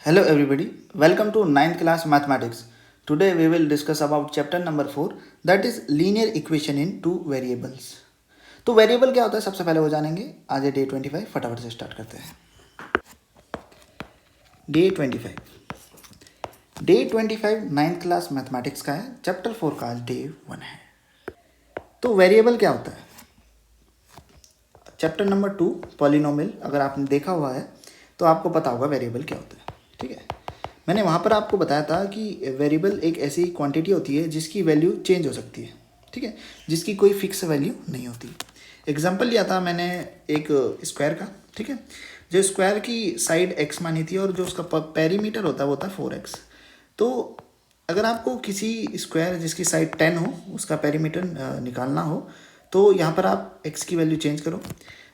Hello everybody, welcome to 9th class mathematics. Today we will discuss about chapter number 4 that is linear equation in two variables. तो variable क्या होता है सबसे पहले वो जानेंगे. आज है डे 25, फटाफट से स्टार्ट करते हैं. डे 25 9th क्लास मैथमेटिक्स का है. चैप्टर 4 का आज डे 1 है. तो वेरिएबल क्या होता है. चैप्टर नंबर 2 पॉलिनोमियल अगर आपने देखा हुआ है तो आपको पता होगा वेरिएबल क्या होता है. ठीक है, मैंने वहाँ पर आपको बताया था कि वेरिएबल एक ऐसी क्वांटिटी होती है जिसकी वैल्यू चेंज हो सकती है. ठीक है, जिसकी कोई फिक्स वैल्यू नहीं होती. एग्जांपल लिया था मैंने एक स्क्वायर का. ठीक है, जो स्क्वायर की साइड x मानी थी और जो उसका पेरीमीटर होता है वो था 4x. तो अगर आपको किसी स्क्वायर जिसकी साइड 10 हो उसका पेरीमीटर निकालना हो तो यहाँ पर आप x की वैल्यू चेंज करो.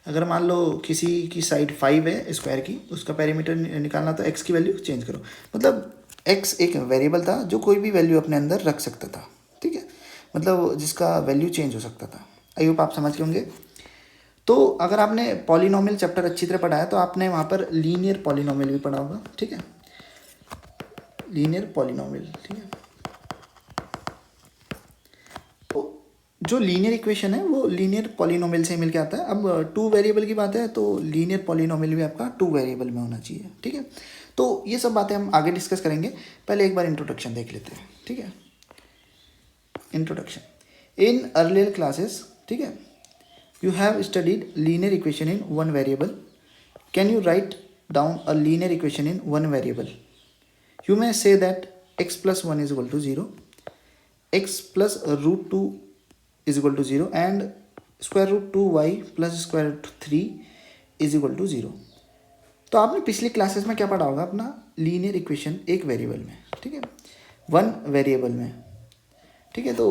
अगर मान लो किसी की साइड 5 है स्क्वायर की, उसका पेरीमीटर निकालना तो x की वैल्यू चेंज करो. मतलब x एक वेरिएबल था जो कोई भी वैल्यू अपने अंदर रख सकता था. ठीक है, मतलब जिसका वैल्यू चेंज हो सकता था. आई होप आप समझ गए होंगे. तो अगर आपने पॉलिनोमियल चैप्टर अच्छी तरह पढ़ा है तो आपने वहाँ पर लीनियर पॉलिनोमियल भी पढ़ा होगा. ठीक है, लीनियर पॉलिनोमियल. ठीक है, जो लीनियर इक्वेशन है वो लीनियर पॉलिनोमियल से मिल के आता है. अब टू वेरिएबल की बात है तो लीनियर पॉलिनोमियल भी आपका टू वेरिएबल में होना चाहिए. ठीक है, तो ये सब बातें हम आगे डिस्कस करेंगे. पहले एक बार इंट्रोडक्शन देख लेते हैं. ठीक है, इंट्रोडक्शन इन अर्लियर क्लासेस. ठीक है, you have studied linear equation in one variable. Can you write down a linear equation in one variable. You may say that x plus 1 is equal to 0, x plus root 2 is equal to 0 and square root 2y plus square root 3 is equal to 0. तो आपने पिछली classes में क्या पढ़ा होगा अपना linear equation एक variable में. ठीक है, वन वेरिएबल में. ठीक है, तो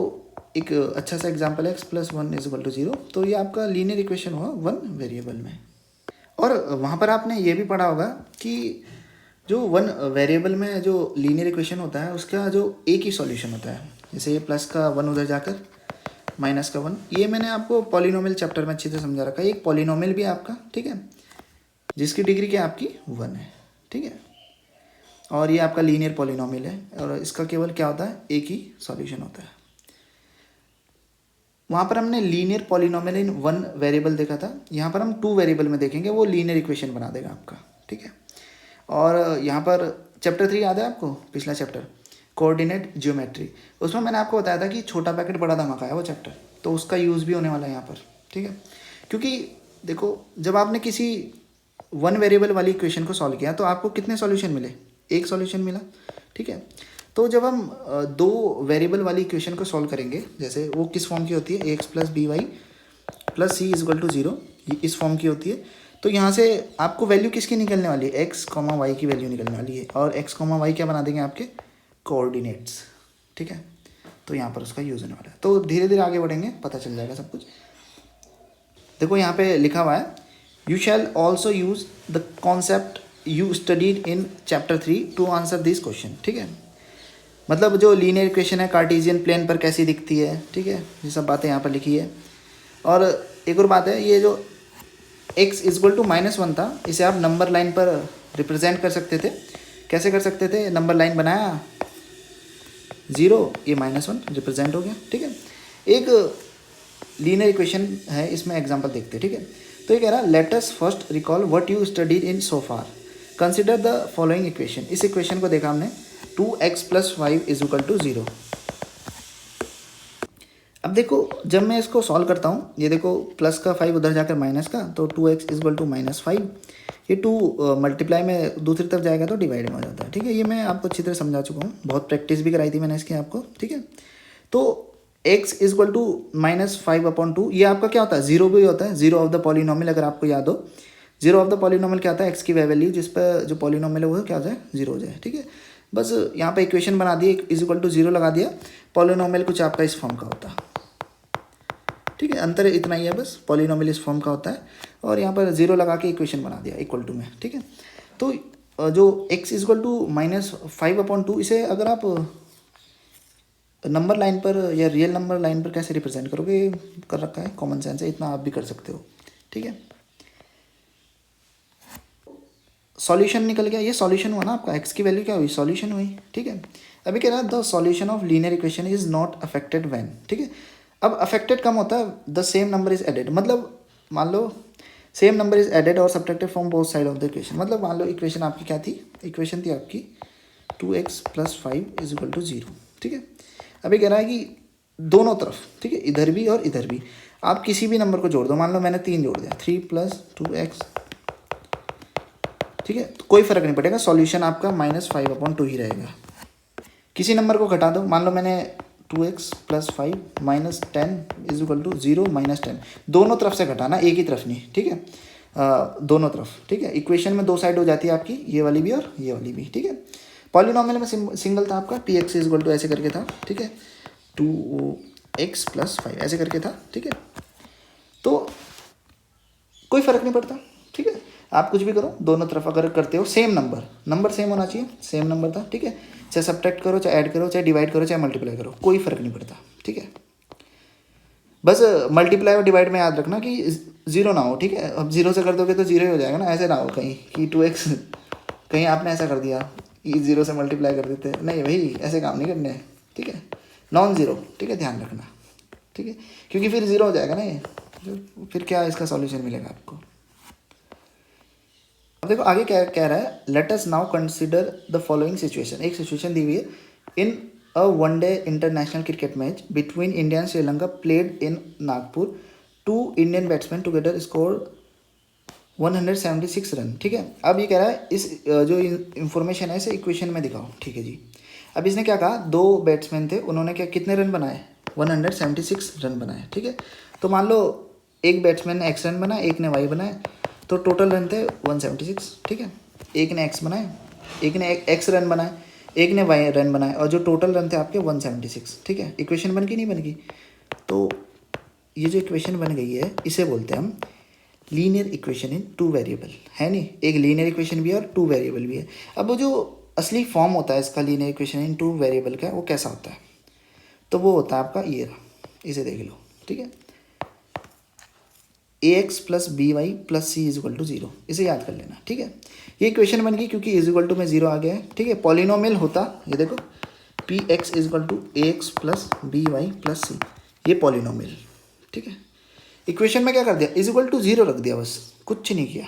एक अच्छा सा एग्जांपल है x plus 1 is equal to 0. तो ये आपका लीनियर इक्वेशन हुआ वन वेरिएबल में. और वहाँ पर आपने ये भी पढ़ा होगा कि जो वन वेरिएबल में जो लीनियर इक्वेशन होता है उसका जो एक ही सॉल्यूशन होता है. जैसे ये प्लस का 1 उधर जाकर माइनस का 1. ये मैंने आपको पॉलिनोमियल चैप्टर में अच्छे से समझा रखा है. एक पॉलिनोमियल भी है आपका. ठीक है, जिसकी डिग्री क्या आपकी 1 है. ठीक है, और ये आपका लीनियर पॉलिनोमियल है और इसका केवल क्या होता है एक ही सॉल्यूशन होता है. वहाँ पर हमने linear polynomial in one variable देखा था. यहाँ पर हम टू वेरिएबल में देखेंगे, वो लीनियर इक्वेशन बना देगा आपका. ठीक है, और यहाँ पर चैप्टर 3 याद है आपको, पिछला चैप्टर कोऑर्डिनेट ज्योमेट्री. उसमें मैंने आपको बताया था कि छोटा पैकेट बड़ा धमाका है वो चैप्टर. तो उसका यूज़ भी होने वाला है यहाँ पर. ठीक है, क्योंकि देखो जब आपने किसी वन वेरिएबल वाली इक्वेशन को सॉल्व किया तो आपको कितने सॉल्यूशन मिले, एक सॉल्यूशन मिला. ठीक है, तो जब हम दो वेरिएबल वाली इक्वेशन को सॉल्व करेंगे, जैसे वो किस फॉर्म की होती है, A X plus B Y plus C is equal to 0, इस फॉर्म की होती है. तो यहाँ से आपको वैल्यू किसकी निकलने वाली है, एक्स कॉमा वाई की वैल्यू निकलने वाली है. और एक्स कॉमा वाई क्या बना देंगे आपके कोऑर्डिनेट्स. ठीक है, तो यहाँ पर उसका यूज़ होने वाला है. तो धीरे धीरे आगे बढ़ेंगे, पता चल जाएगा सब कुछ. देखो यहाँ पे लिखा हुआ है you shall also use the concept you studied in chapter 3 to answer this question. ठीक है, मतलब जो लीनियर इक्वेशन है कार्टेशियन प्लेन पर कैसी दिखती है. ठीक है, ये सब बातें यहाँ पर लिखी है. और एक और बात है, ये जो x इक्वल टू -1 था इसे आप नंबर लाइन पर रिप्रेजेंट कर सकते थे. कैसे कर सकते थे, नंबर लाइन बनाया 0, ये -1 रिप्रेजेंट हो गया. ठीक है, एक लीनियर इक्वेशन है, इसमें एग्जांपल देखते हैं. ठीक है, तो ये कह रहा है let us first recall what you studied in so far. Consider the following equation. इस इक्वेशन को देखा हमने 2x + 5 इज इक्वल टू 0. अब देखो जब मैं इसको सॉल्व करता हूँ, ये देखो प्लस का 5 उधर जाकर माइनस का, तो 2x इज इक्वल टू -5. ये 2 मल्टीप्लाई में दूसरी तरफ जाएगा तो डिवाइड में हो जाता है. ठीक है, ये मैं आपको अच्छी तरह समझा चुका हूँ, बहुत प्रैक्टिस भी कराई थी मैंने इसकी आपको. ठीक है, तो x इज इक्वल टू -5/2 ये आपका क्या होता है, जीरो भी होता है. जीरो ऑफ द पॉलिनोमियल अगर आपको याद हो, जीरो ऑफ द पॉलिनोमियल क्या होता है, x की वैल्यू जिस पर जो पॉलिनोमियल है वो क्या हो जाए, जीरो हो जाए. ठीक है, बस यहाँ पे इक्वेशन बना दी, इज इक्वल टू 0 लगा दिया. पॉलिनोमियल कुछ आपका इस फॉर्म का होता है. ठीक है, अंतर इतना ही है बस, पॉलिनोमियल इस फॉर्म का होता है और यहाँ पर 0 लगा के इक्वेशन बना दिया इक्वल टू में. ठीक है, तो जो x इज इक्वल टू -5/2 इसे अगर आप नंबर लाइन पर या रियल नंबर लाइन पर कैसे रिप्रेजेंट करोगे, कर रखा है, कॉमन सेंस है, इतना आप भी कर सकते हो. ठीक है, सॉल्यूशन निकल गया, ये सॉल्यूशन हुआ ना आपका, एक्स की वैल्यू क्या हुई, सॉल्यूशन हुई, ठीक है। अभी कह रहा है the solution of linear equation is not affected when, ठीक है। अब अफेक्टेड कम होता है the same number is added, मतलब मान लो सेम नंबर इज एडेड और subtracted from both side of the equation, मतलब मान लो इक्वेशन आपकी क्या थी, इक्वेशन थी आपकी 2x + 5 = 0, ठीक है। अभी कह रहा है कि दोनों तरफ, ठीक है, इधर भी और इधर भी आप किसी भी नंबर को जोड़ दो, मान लो मैंने 3 जोड़ दिया, 3 + 2x, ठीक है, तो कोई फर्क नहीं पड़ेगा, सॉल्यूशन आपका -5/2 ही रहेगा। किसी नंबर को घटा दो, मान लो मैंने 2x + 5 - 10 = 0 -10, दोनों तरफ से घटाना, एक ही तरफ नहीं, ठीक है, दोनों तरफ, ठीक है। इक्वेशन में दो साइड हो जाती है आपकी, ये वाली भी और ये वाली भी, ठीक है। पॉलिनोमियल में सिंगल था आपका px = ऐसे करके था, ठीक है, 2x + 5 ऐसे करके था, ठीक है। तो कोई फर्क नहीं पड़ता, ठीक है, आप कुछ भी करो, दोनों तरफ अगर करते हो सेम नंबर सेम होना चाहिए, सेम नंबर था, ठीक है। चाहे सब्ट्रैक्ट करो, चाहे ऐड करो, चाहे डिवाइड करो, चाहे मल्टीप्लाई करो, कोई फर्क नहीं पड़ता, ठीक है। बस मल्टीप्लाई और डिवाइड में याद रखना कि 0 ना हो, ठीक है। अब 0 से कर दोगे तो 0 ही हो जाएगा ना, ऐसे ना हो कहीं कि 2x कहीं आपने ऐसा कर दिया कि 0 से मल्टीप्लाई कर देते, नहीं भाई ऐसे काम नहीं करने, ठीक है, नॉन ज़ीरो, ठीक है, ध्यान रखना, ठीक है, क्योंकि फिर 0 हो जाएगा ना ये, फिर क्या इसका सॉल्यूशन मिलेगा आपको। अब देखो आगे क्या कह रहा है, let us now consider the following situation, एक सिचुएशन दी हुई है, in a one day international cricket match between India and Sri Lanka played in Nagpur, 2 Indian batsmen together score 176 run, ठीक है। अब ये कह रहा है इस जो इन्फॉर्मेशन है इसे इक्वेशन में दिखाओ, ठीक है जी। अब इसने क्या कहा, 2 बैट्समैन थे, उन्होंने क्या कितने रन बनाए, 176 रन बनाए, ठीक है। तो मान लो एक बैट्समैन ने x रन बनाए, एक ने y बनाए, तो टोटल रन थे 176, ठीक है। एक ने x बनाए, एक ने x रन बनाए, एक ने y रन बनाए, और जो टोटल रन थे आपके 176, ठीक है। इक्वेशन बन गई नहीं बन गई, तो ये जो इक्वेशन बन गई है इसे बोलते हैं हम लीनियर इक्वेशन इन 2 वेरिएबल, है नहीं, एक लीनियर इक्वेशन भी है और 2 वेरिएबल भी है। अब वो जो असली फॉर्म होता है इसका लीनियर इक्वेशन इन 2 वेरिएबल का, वो कैसा होता है, तो वो होता है आपका ये रहा, इसे देख लो, ठीक है, ax + by + c = 0, इसे याद कर लेना, ठीक है। ये इक्वेशन बन गई क्योंकि = में 0 आ गया है, ठीक है। पॉलिनोमियल होता, ये देखो px = ax + by + c, ये पॉलिनोमियल, ठीक है। इक्वेशन में क्या कर दिया, = 0 रख दिया, बस कुछ नहीं किया,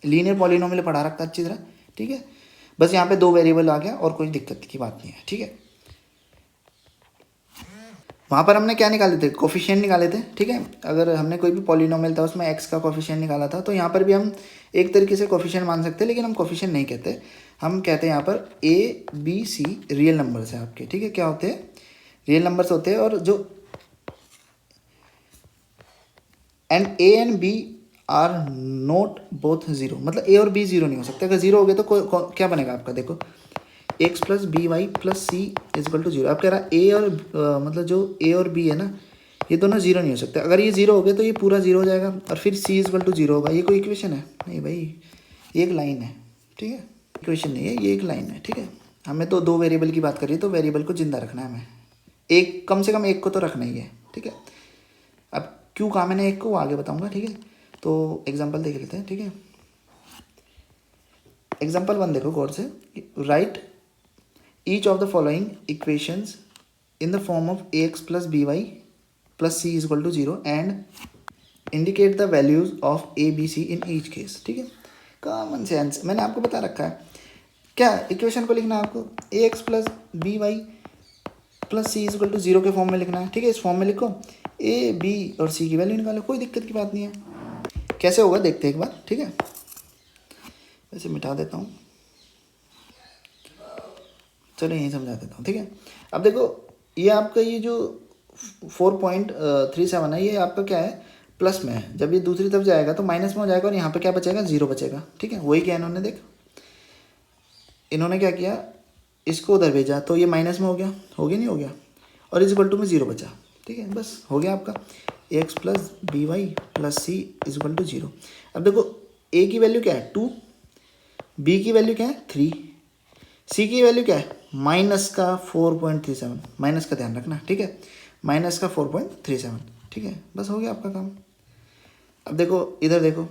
लीनियर पॉलिनोमियल पढ़ा रखता अच्छी तरह, ठीक है। बस यहाँ पे 2 वेरिएबल आ गया और कोई दिक्कत की बात नहीं है, ठीक है। वहाँ पर हमने क्या निकाले थे, कोफिशिएंट निकाले थे, ठीक है। अगर हमने कोई भी पॉलिनोमियल था उसमें x का कोफिशिएंट निकाला था, तो यहाँ पर भी हम एक तरीके से कोफिशिएंट मान सकते हैं, लेकिन हम कोफिशिएंट नहीं कहते, हम कहते हैं यहाँ पर a b c real numbers हैं आपके, ठीक है। क्या होते हैं, रियल नंबर्स होते हैं, और जो and a and b are not both 0, मतलब a और b 0 नहीं हो सकते, अगर 0 हो गए तो क्या बनेगा आपका, देखो x + by + c = 0। अब कह रहा है a और मतलब जो a और b है ना, ये दोनों 0 नहीं हो सकते, अगर ये 0 हो गए तो ये पूरा 0 हो जाएगा, और फिर c = 0 होगा। ये कोई इक्वेशन है नहीं भाई, ये एक लाइन है, ठीक है, इक्वेशन नहीं है, ये एक लाइन है, ठीक है। हमें तो 2 वेरिएबल की बात करिए, तो वेरिएबल को जिंदा रखना है हमें, एक कम से कम एक को तो रखना ही है, ठीक है। अब क्यों कहा मैंने एक को, वो आगे बताऊँगा, ठीक है। तो एग्जाम्पल देख लेते हैं, ठीक है। एग्जाम्पल 1 देखो गौर से, right each of the following equations in the form of ax + by + c = 0 and indicate the values of a b c in each case, ठीक है। कॉमन सेंस मैंने आपको बता रखा है, क्या इक्वेशन को लिखना है आपको, ax + by + c = 0 के फॉर्म में लिखना है, ठीक है। इस फॉर्म में लिखो, a b और c की वैल्यू निकालो, कोई दिक्कत की बात नहीं है। कैसे होगा देखते हैं एक बार, ठीक है। वैसे मिटा देता हूँ, चलो यहीं समझा देता हूँ, ठीक है। अब देखो ये आपका ये जो 4.37 है, ये आपका क्या है, प्लस में है, जब ये दूसरी तरफ जाएगा तो माइनस में हो जाएगा, और यहाँ पे क्या बचेगा, 0 बचेगा, ठीक है। वही क्या इन्होंने देख, इन्होंने क्या किया, इसको उधर भेजा तो ये माइनस में हो गया नहीं हो गया, और = में 0 बचा, ठीक है। बस हो गया आपका ax + by + c = 0। अब देखो a की वैल्यू क्या है 2, b की वैल्यू क्या है 3, c की वैल्यू क्या है -4.37, माइनस का ध्यान रखना, ठीक है, -4.37, ठीक है। बस हो गया आपका काम। अब देखो इधर देखो,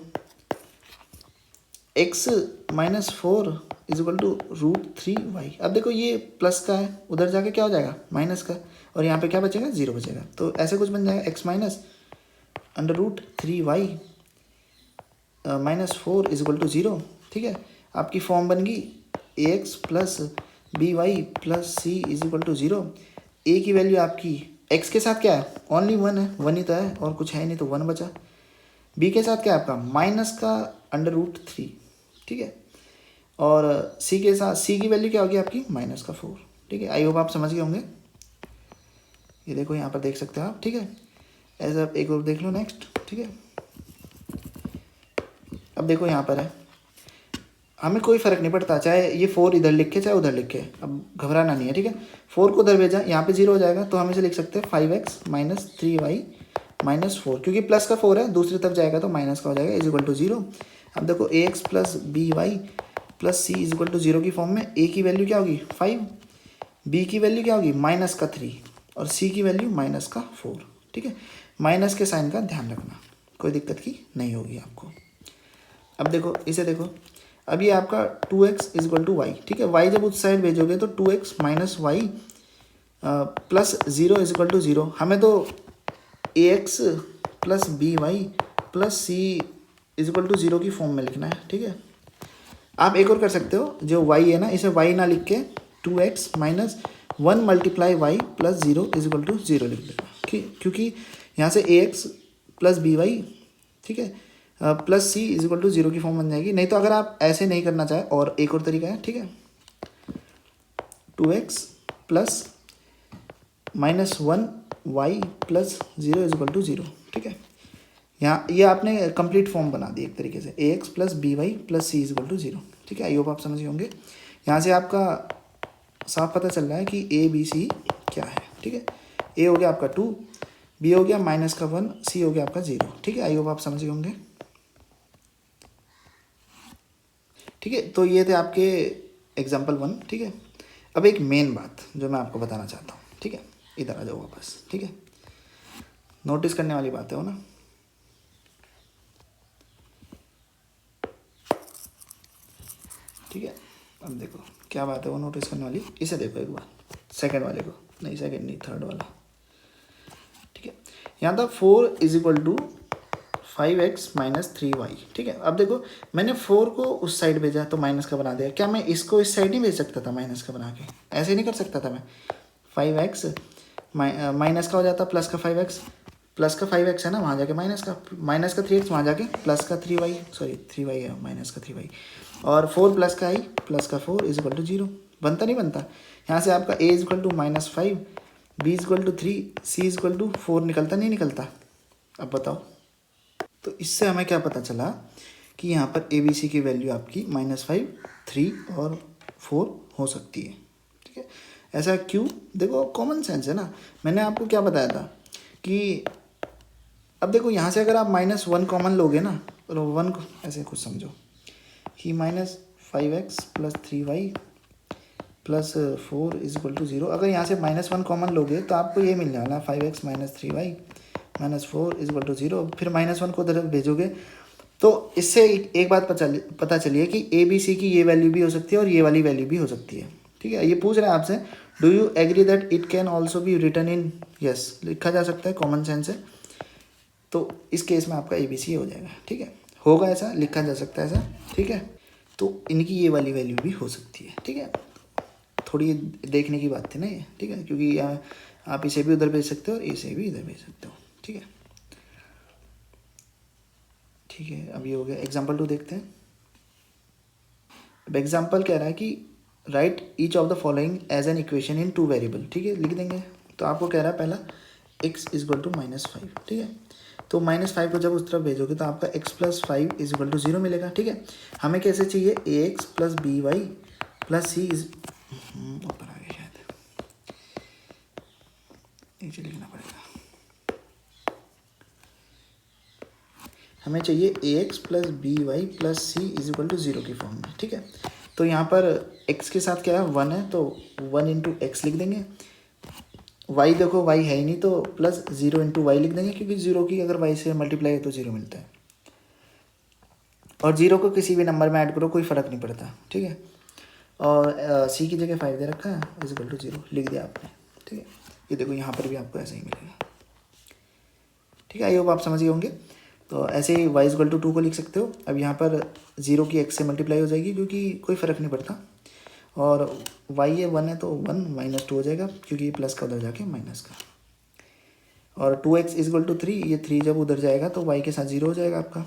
x minus 4 is equal to √3y। अब देखो ये प्लस का है, उधर जाके क्या हो जाएगा माइनस का, और यहाँ पे क्या बचेगा 0 बचेगा। तो ऐसे कुछ बन जाएगा x minus √3y -4 is equal to 0। ठीक है, आपकी फॉर्म बन गई ax plus by plus c is equal to 0। a की वैल्यू आपकी x के साथ क्या है, ओनली 1 है, 1 ही तो है और कुछ है नहीं, तो 1 बचा। b के साथ क्या है आपका माइनस का √3। ठीक है, और c के साथ c की वैल्यू क्या होगी आपकी -4। ठीक है, आई होप आप समझ गए होंगे। ये देखो यहाँ पर देख सकते हो आप। ठीक है, ऐसा आप एक और देख लो नेक्स्ट। ठीक है, अब देखो यहाँ पर है, हमें कोई फ़र्क नहीं पड़ता चाहे ये 4 इधर लिखे चाहे उधर लिखे, अब घबराना नहीं है। ठीक है, 4 को उधर भेजा, यहाँ पे 0 हो जाएगा, तो हम इसे लिख सकते हैं 5x माइनस 3y माइनस 4, क्योंकि प्लस का 4 है, दूसरी तरफ जाएगा तो माइनस का हो जाएगा, इज इक्वल टू 0। अब देखो ax plus by plus c is equal to 0 की फॉर्म में a की वैल्यू क्या होगी 5, b की वैल्यू क्या होगी -3 और c की वैल्यू -4। ठीक है, माइनस के साइन का ध्यान रखना, कोई दिक्कत की नहीं होगी आपको। अब देखो इसे देखो, अब ये आपका 2x is equal to Y. ठीक है, y जब उस साइड भेजोगे तो 2x minus y plus 0 is equal to 0। हमें तो ax plus by plus c is equal to 0 की फॉर्म में लिखना है। ठीक है, आप एक और कर सकते हो, जो y है ना इसे y ना लिख के 2x minus 1 multiply y plus 0 is equal to 0 लिख देगा। ठीक, क्योंकि यहाँ से ax प्लस by, ठीक है, plus c is equal to 0 की फॉर्म बन जाएगी। नहीं तो अगर आप ऐसे नहीं करना चाहे, और एक और तरीका है। ठीक है, 2x plus -1 y plus 0 is equal to 0। ठीक है, यहाँ ये आपने कंप्लीट फॉर्म बना दी एक तरीके से, ax plus by plus c is equal to 0। ठीक है, आई होप आप समझ गए होंगे। यहाँ से आपका साफ पता चल रहा है कि a b c क्या है। ठीक है, a हो गया आपका 2, b हो गया -1, c हो गया आपका 0। ठीक है, आई होप आप समझ गए होंगे। ठीक है, तो ये थे आपके एग्जाम्पल 1। ठीक है, अब एक मेन बात जो मैं आपको बताना चाहता हूँ। ठीक है, इधर आ जाओ वापस। ठीक है, नोटिस करने वाली बात है वो ना। ठीक है, अब देखो क्या बात है वो नोटिस करने वाली, इसे देखो एक बार, सेकंड वाले को, नहीं सेकंड नहीं थर्ड वाला। ठीक है, यहाँ था 4 is equal to 5x minus 3y। ठीक है, अब देखो मैंने 4 को उस साइड भेजा तो माइनस का बना दिया, क्या मैं इसको इस साइड नहीं भेज सकता था माइनस का बना के, ऐसे नहीं कर सकता था मैं। 5x माइनस का हो जाता प्लस का 5x, प्लस का 5x है ना, वहाँ जाके माइनस का 3x, वहाँ जाके प्लस का 3y, सॉरी 3y है, माइनस का 3y, और 4 प्लस का i प्लस का 4 इज इक्वल टू 0। बनता नहीं बनता, यहाँ से आपका a is equal to -5, b is equal to 3, c is equal to 4 निकलता नहीं निकलता। अब बताओ, तो इससे हमें क्या पता चला कि यहाँ पर ए बी सी की वैल्यू आपकी -5, 3 और 4 हो सकती है। ठीक है, ऐसा क्यों, देखो कॉमन सेंस है ना। मैंने आपको क्या बताया था कि अब देखो यहाँ से अगर आप -1 कॉमन लोगे ना, और 1 को ऐसे कुछ समझो कि -5x plus 3y plus 4 is equal to 0। अगर यहाँ से -1 कॉमन लोगे तो आपको ये मिलने वाला 5x minus 3y -4 is equal to 0। फिर -1 को उधर भेजोगे तो इससे एक बात पता चलिए कि ए बी सी की ये वैल्यू भी हो सकती है और ये वाली वैल्यू भी हो सकती है। ठीक है, ये पूछ रहे हैं आपसे, do you agree that it can also be written in, yes लिखा जा सकता है, कॉमन सेंस है। तो इस केस में आपका ए बी सी हो जाएगा। ठीक है, होगा ऐसा, लिखा जा सकता है ऐसा। ठीक है, तो इनकी ये वाली वैल्यू भी हो सकती है। ठीक है, थोड़ी देखने की बात थी ना ये। ठीक है, क्योंकि आप इसे भी उधर भेज सकते हो और इसे भी इधर भेज सकते हो। ठीक है, ठीक है, अब ये हो गया। एग्जाम्पल 2 देखते हैं। अब एग्जाम्पल कह रहा है कि write each of the following as an equation in 2 variable. ठीक है, लिख देंगे। तो आपको कह रहा है पहला x इज इक्वल टू -5। ठीक है, तो -5 को जब उस तरफ भेजोगे तो आपका x plus 5 is equal to 0 मिलेगा। ठीक है, हमें कैसे चाहिए, ax plus by plus c is, ऊपर आ गया शायद, नीचे लिखना पड़ेगा। हमें चाहिए ax plus by plus c is equal to 0 की फॉर्म में। ठीक है, तो यहाँ पर x के साथ क्या है 1 है, तो 1 इंटू एक्स लिख देंगे। y देखो y है ही नहीं, तो प्लस 0 इंटू वाई लिख देंगे, क्योंकि 0 की अगर y से मल्टीप्लाई है तो 0 मिलता है। और जीरो को किसी भी नंबर में ऐड करो, कोई फ़र्क नहीं पड़ता, ठीक है। और सी की जगह 5 दे रखा है, इज इक्वल टू 0 लिख दिया आपने, ठीक है। ये देखो यहाँ पर भी आपको ऐसा ही मिलेगा, ठीक है। आई होप आप समझ गए होंगे। तो ऐसे ही y इक्वल टू 2 को लिख सकते हो। अब यहाँ पर 0 की x से मल्टीप्लाई हो जाएगी, क्योंकि कोई फ़र्क नहीं पड़ता। और y ये 1 है तो 1 माइनस 2 हो जाएगा, क्योंकि प्लस का उधर जाके माइनस का। और 2x इज इक्वल टू 3, ये 3 जब उधर जाएगा तो y के साथ 0 हो जाएगा आपका,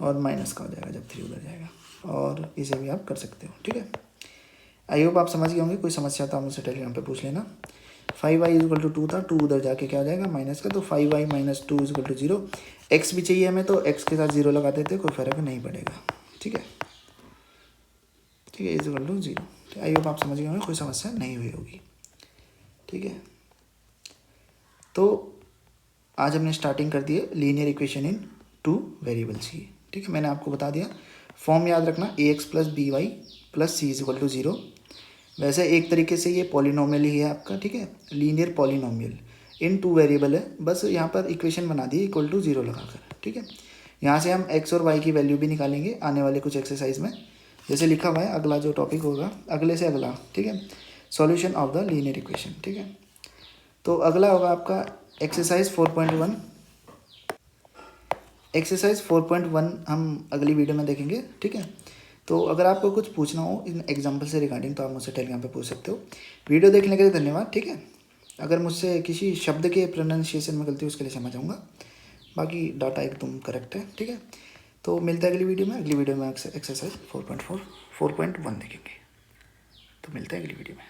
और माइनस का हो जाएगा जब 3 उधर जाएगा। और इसे भी आप कर सकते हो, ठीक है। आई होप आप समझ गए होंगे। कोई समस्या तो आप मुझसे टेलीग्राम पे पूछ लेना। 5y इज इक्वल टू 2 था, 2 उधर जाके क्या हो जाएगा माइनस का, तो 5y minus 2 is equal to 0। x भी चाहिए हमें तो x के साथ 0 लगा देते, कोई फ़र्क नहीं पड़ेगा, ठीक है, ठीक है। Is equal to 0। I hope आप समझ गए होंगे, कोई समस्या नहीं हुई होगी, ठीक है। तो आज हमने स्टार्टिंग कर दी है लीनियर इक्वेशन इन 2 वेरिएबल्स की, ठीक है। मैंने आपको बता दिया, फॉर्म याद रखना ax plus B Y plus C is equal to 0। वैसे एक तरीके से ये पॉलिनोमियल ही है आपका, ठीक है, लीनियर पॉलिनोमियल इन 2 वेरिएबल है। बस यहाँ पर इक्वेशन बना दी इक्वल टू 0 लगाकर, ठीक है। यहाँ से हम x और y की वैल्यू भी निकालेंगे आने वाले कुछ एक्सरसाइज में, जैसे लिखा हुआ है अगला जो टॉपिक होगा अगले से अगला, ठीक है, solution of the linear equation, ठीक है। तो अगला होगा आपका एक्सरसाइज 4.1। एक्सरसाइज 4.1 हम अगली वीडियो में देखेंगे, ठीक है। तो अगर आपको कुछ पूछना हो इन एग्जाम्पल से रिगार्डिंग तो आप मुझसे टेलीग्राम पे पूछ सकते हो। वीडियो देखने के लिए धन्यवाद, ठीक है। अगर मुझसे किसी शब्द के प्रोनाउंसिएशन में गलती हो उसके लिए क्षमा चाहूँगा, बाकी डाटा एकदम करेक्ट है, ठीक है। तो मिलता है अगली वीडियो में। अगली वीडियो में एक्सरसाइज 4.1 देखेंगे। तो मिलता है अगली वीडियो में।